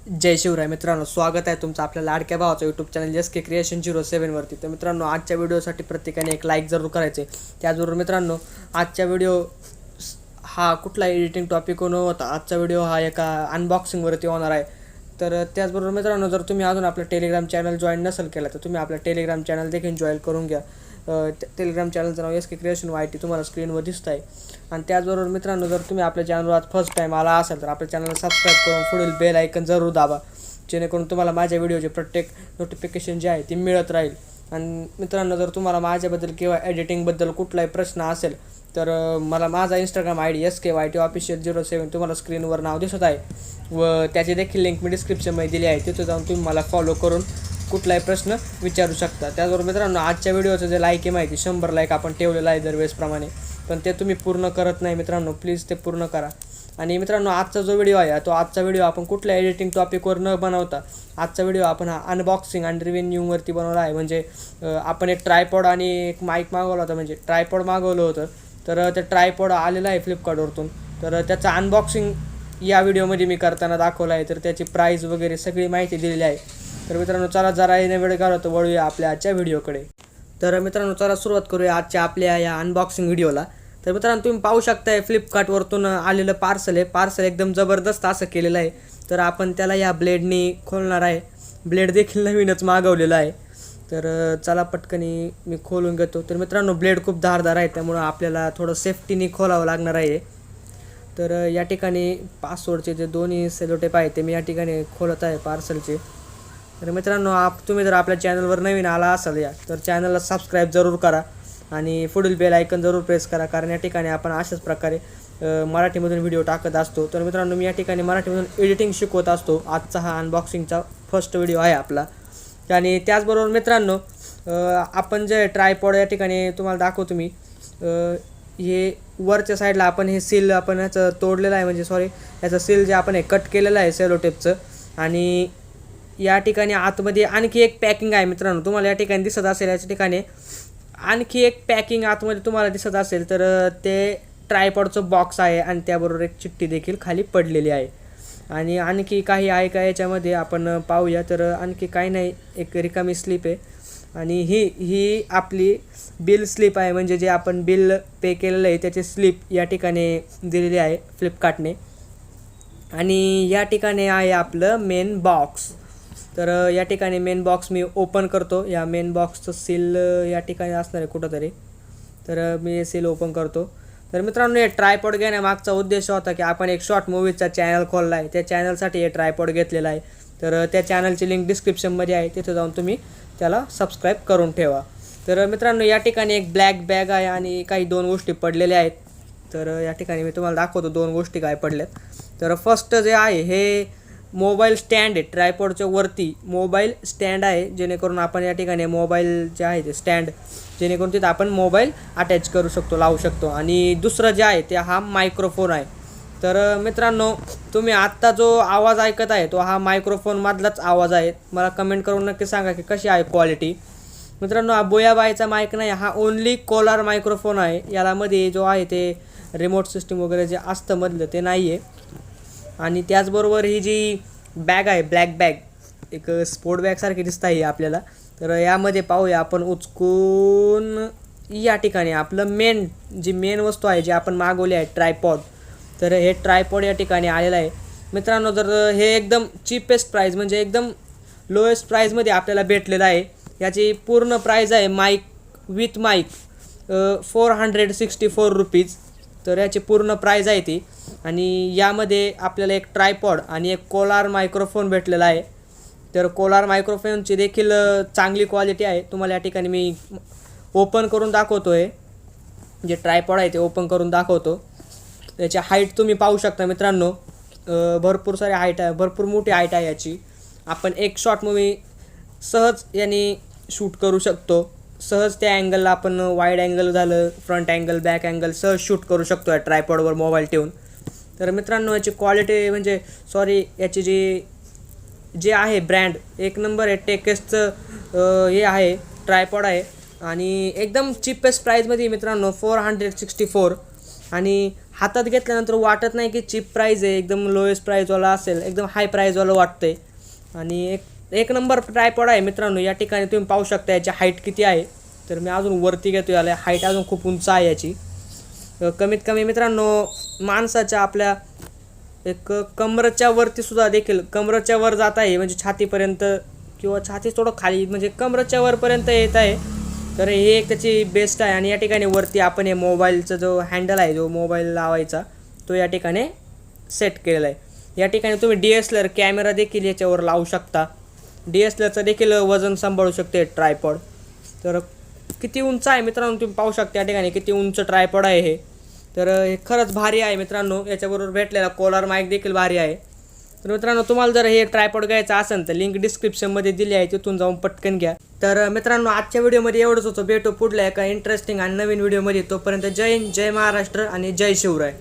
जय शिवराय मित्रांनो, स्वागत आहे तुमचं आपल्या लाडक्या भावाचं यूट्यूब चॅनल एस के क्रिएशन 07वरती. तर मित्रांनो, आजच्या व्हिडिओसाठी प्रत्येकाने एक लाईक जरूर करायचे. त्याचबरोबर मित्रांनो, आजच्या व्हिडिओ हा कुठला एडिटिंग टॉपिक न होता. आजचा व्हिडिओ हा एका अनबॉक्सिंगवरती होणार आहे. तर त्याचबरोबर मित्रांनो, जर तुम्ही अजून आपलं टेलिग्राम चॅनल जॉईन नसेल केला तर तुम्ही आपलं टेलिग्राम चॅनल देखील जॉईन करून घ्या. टेलिग्राम चॅनलचं नाव एस के क्रिएशन YT तुम्हाला स्क्रीनवर दिसत आहे. आणि त्याचबरोबर मित्रांनो, जर तुम्ही आपल्या चॅनलवर आज फर्स्ट टाईम आला असाल तर आपल्या चॅनलला सबस्क्राईब करून पुढील बेल आयकन जरूर दाबा, जेणेकरून तुम्हाला माझ्या व्हिडिओचे प्रत्येक नोटिफिकेशन जे आहे ते मिळत राहील. आणि मित्रांनो, जर तुम्हाला माझ्याबद्दल किंवा एडिटिंगबद्दल कुठलाही प्रश्न असेल तर मला माझा इंस्टाग्राम ID SKYT ऑफिशियल 07 तुम्हाला स्क्रीनवर नाव दिसत आहे व त्याची देखील लिंक मी डिस्क्रिप्शनमध्ये दिली आहे. तिथं जाऊन तुम्ही मला फॉलो करून कुठलाही प्रश्न विचारू शकता. त्याचबरोबर मित्रांनो, आजच्या व्हिडिओचं जे लाईक आहे माहिती 100 लाईक आपण ठेवलेलं आहे दरवेळेसप्रमाणे, पण ते तुम्ही पूर्ण करत नाही मित्रांनो. प्लीज ते पूर्ण करा. आणि मित्रांनो, आजचा जो व्हिडिओ आहे तो आजचा व्हिडिओ आपण कुठल्या एडिटिंग टॉपिकवर न बनवता आजचा व्हिडिओ आपण हा अनबॉक्सिंग आणि रिव्ह्यूवरती बनवला आहे. म्हणजे आपण एक ट्रायपॉड आणि एक माईक मागवला होता, म्हणजे ट्रायपॉड मागवलं होतं. तर ते ट्रायपॉड आलेलं आहे फ्लिपकार्टवरतून. तर त्याचं अनबॉक्सिंग या व्हिडिओमध्ये मी करताना दाखवलं आहे. तर त्याची प्राईस वगैरे सगळी माहिती दिलेली आहे. तर मित्रांनो, चला जरा येणे वेळ घालवतो वळूया आपल्या आजच्या व्हिडिओकडे. तर मित्रांनो, चला सुरुवात करूया आजच्या आपल्या या अनबॉक्सिंग व्हिडिओला. तर मित्रांनो, तुम्ही पाहू शकताय फ्लिपकार्टवरतून आलेलं पार्सल आहे. पार्सल एकदम जबरदस्त असं केलेलं आहे. तर आपण त्याला या ब्लेडनी खोलणार आहे. ब्लेड देखील नवीनच मागवलेला आहे. तर चला पटकनी मी खोलून घेतो. तर मित्रांनो, ब्लेड खूप धारदार आहे, त्यामुळं आपल्याला थोडं सेफ्टीने खोलावं लागणार आहे. तर या ठिकाणी पासवर्डचे जे दोन्ही सेलोटेप आहे ते मी या ठिकाणी खोलत आहे पार्सलचे. तर मित्रांनो, तुम्ही जर आपल्या चॅनलवर नवीन आला असाल तर चॅनलला सबस्क्राईब जरूर करा आणि पुढील बेल आयकन जरूर प्रेस करा, कारण या ठिकाणी आपण अशाच प्रकारे मराठीमधून व्हिडिओ टाकत असतो. तर मित्रांनो, मी या ठिकाणी मराठीमधून एडिटिंग शिकवत असतो. आजचा हा अनबॉक्सिंगचा फर्स्ट व्हिडिओ आहे आपला. आणि त्याचबरोबर मित्रांनो, आपण जे ट्रायपॉड या ठिकाणी तुम्हाला दाखवतो मी, हे वरच्या साईडला आपण हे सील आपण याचं तोडलेलं आहे, म्हणजे सॉरी याचं सील जे आपण हे कट केलेलं आहे सेलोटेपचं. आणि या ठिकाणी आतमध्ये आणखी एक पॅकिंग आहे मित्रांनो, तुम्हाला या ठिकाणी दिसत असेल. याच्या ठिकाणी आणखी एक पॅकिंग आतमध्ये तुम्हाला दिसत असेल. तर ते ट्रायपॉडचं बॉक्स आहे आणि त्याबरोबर एक चिठ्ठी देखील खाली पडलेली आहे. आणि आणखी काही आहे का याच्यामध्ये आपण पाहूया. तर आणखी काही नाही, एक रिकामी स्लिप आहे. आणि ही आपली बिल स्लिप आहे, म्हणजे जे आपण बिल पे केलेलं आहे त्याची स्लिप या ठिकाणी दिलेली आहे फ्लिपकार्टने. आणि या ठिकाणी आहे आपलं मेन बॉक्स. तर या ठिकाणी मेन बॉक्स मी ओपन करतो. या मेन बॉक्सचं सील या ठिकाणी असणार आहे कुठंतरी. तर मी हे सील ओपन करतो. तर मित्रांनो, हे ट्रायपॉड घेण्यामागचा उद्देश होता की आपण एक शॉर्ट मूवीजचा चॅनल खोलला आहे, त्या चॅनलसाठी हे ट्रायपॉड घेतलेला आहे. तर त्या चॅनलची लिंक डिस्क्रिप्शनमध्ये आहे, तिथं जाऊन तुम्ही त्याला सबस्क्राईब करून ठेवा. तर मित्रांनो, या ठिकाणी एक ब्लॅक बॅग आहे आणि काही दोन गोष्टी पडलेल्या आहेत. तर या ठिकाणी मी तुम्हाला दाखवतो दोन गोष्टी काय पडल्यात. तर फर्स्ट जे आहे हे मोबाईल स्टँड आहे. ट्रायपॉडच्या वरती मोबाईल स्टँड आहे, जेणेकरून आपण या ठिकाणी मोबाईल जे आहे ते स्टँड, जेणेकरून तिथं आपण मोबाईल अटॅच करू शकतो, लावू शकतो. आणि दुसरं जे आहे ते हा मायक्रोफोन आहे. तर मित्रांनो, तुम्ही आत्ता जो आवाज ऐकत आहे तो हा मायक्रोफोनमधलाच आवाज आहे. मला कमेंट करून नक्की सांगा की कशी आहे क्वालिटी. मित्रांनो, हा बोयाबाईचा माईक नाही, हा ओन्ली कॉलर मायक्रोफोन आहे. याला मध्ये जो आहे ते रिमोट सिस्टीम वगैरे जे असतं मधलं ते नाही आहे. आणि त्याचबरोबर ही जी बॅग आहे, ब्लॅक बॅग, एक स्पोर्ट बॅगसारखी दिसत आहे आपल्याला. तर यामध्ये पाहूया आपण उचकून या ठिकाणी आपलं मेन वस्तू आहे जी आपण मागवली आहे, ट्रायपॉड. तर हे ट्रायपॉड या ठिकाणी आलेलं आहे मित्रांनो. तर हे एकदम चीपेस्ट प्राईज, म्हणजे एकदम लोएस्ट प्राईजमध्ये आपल्याला भेटलेलं आहे. याची पूर्ण प्राईज आहे माईक विथ माईक 464 रुपीज. तर याची पूर्ण प्राईज आहे ती. आणि यामध्ये आपल्याला एक ट्रायपॉड आणि एक कोलार मायक्रोफोन भेटलेला आहे. तर कोलार मायक्रोफोनची देखील चांगली क्वालिटी आहे. तुम्हाला या ठिकाणी मी ओपन करून दाखवतो आहे, जे ट्रायपॉड आहे ते ओपन करून दाखवतो. त्याची हाईट तुम्ही पाहू शकता मित्रांनो, भरपूर सारी हाईट आहे, भरपूर मोठी हाईट आहे याची. आपण एक शॉर्ट मूवी सहज याने शूट करू शकतो. सहज त्या अँगलला आपण वाईड अँगल झालं, फ्रंट अँगल, बॅक अँगल सहज शूट करू शकतो या ट्रायपॉडवर मोबाईल ठेवून. तर मित्रांनो, याची क्वालिटी म्हणजे याची जे आहे ब्रँड एक नंबर आहे. टेकेसचं हे आहे ट्रायपॉड आहे आणि एकदम चीपेस्ट प्राईजमध्ये मित्रांनो 464. आणि हातात घेतल्यानंतर वाटत नाही की चीप प्राईज आहे, एकदम लोएस्ट प्राईजवाला असेल, एकदम हाय प्राईजवालं वाटतंय. आणि एक नंबर ट्रायपॉड आहे मित्रांनो. या ठिकाणी तुम्ही पाहू शकता याची हाईट किती आहे. तर मी अजून वरती घेतो याला, हाईट अजून खूप उंच आहे याची. कमीत कमी मित्रांनो माणसाच्या आपल्या एक कमरेच्या वरती सुद्धा देखील, कमरेच्या वर जात आहे, म्हणजे छातीपर्यंत किंवा छाती थोडं खाली, म्हणजे कमरेच्या वरपर्यंत येत आहे. तर हे एक त्याची बेस्ट आहे. आणि या ठिकाणी वरती आपण हे मोबाईलचा जो हँडल आहे, जो मोबाईल लावायचा, तो या ठिकाणी सेट केलेला आहे. या ठिकाणी तुम्ही DSLR कॅमेरा देखील याच्यावर लावू शकता. DSLRचं देखील वजन सांभाळू शकते ट्रायपॉड. तर किती उंच आहे मित्रांनो, तुम्ही पाहू शकता या ठिकाणी किती उंच ट्रायपॉड आहे हे. तर हे खरंच भारी आहे मित्रांनो. याच्याबरोबर भेटलेला कॉलर माईक देखील भारी आहे. तर मित्रांनो तुम्हाला जर हे ट्रायपॉड घ्यायचं असेल तर लिंक डिस्क्रिप्शनमध्ये दिली आहे, तिथून जाऊन पटकन घ्या. तर मित्रांनो आजच्या व्हिडिओमध्ये एवढंच होतं. भेटू पुढल्या एका इंटरेस्टिंग आणि नवीन व्हिडिओमध्ये. तोपर्यंत जय हिंद, जय महाराष्ट्र आणि जय शिवराय.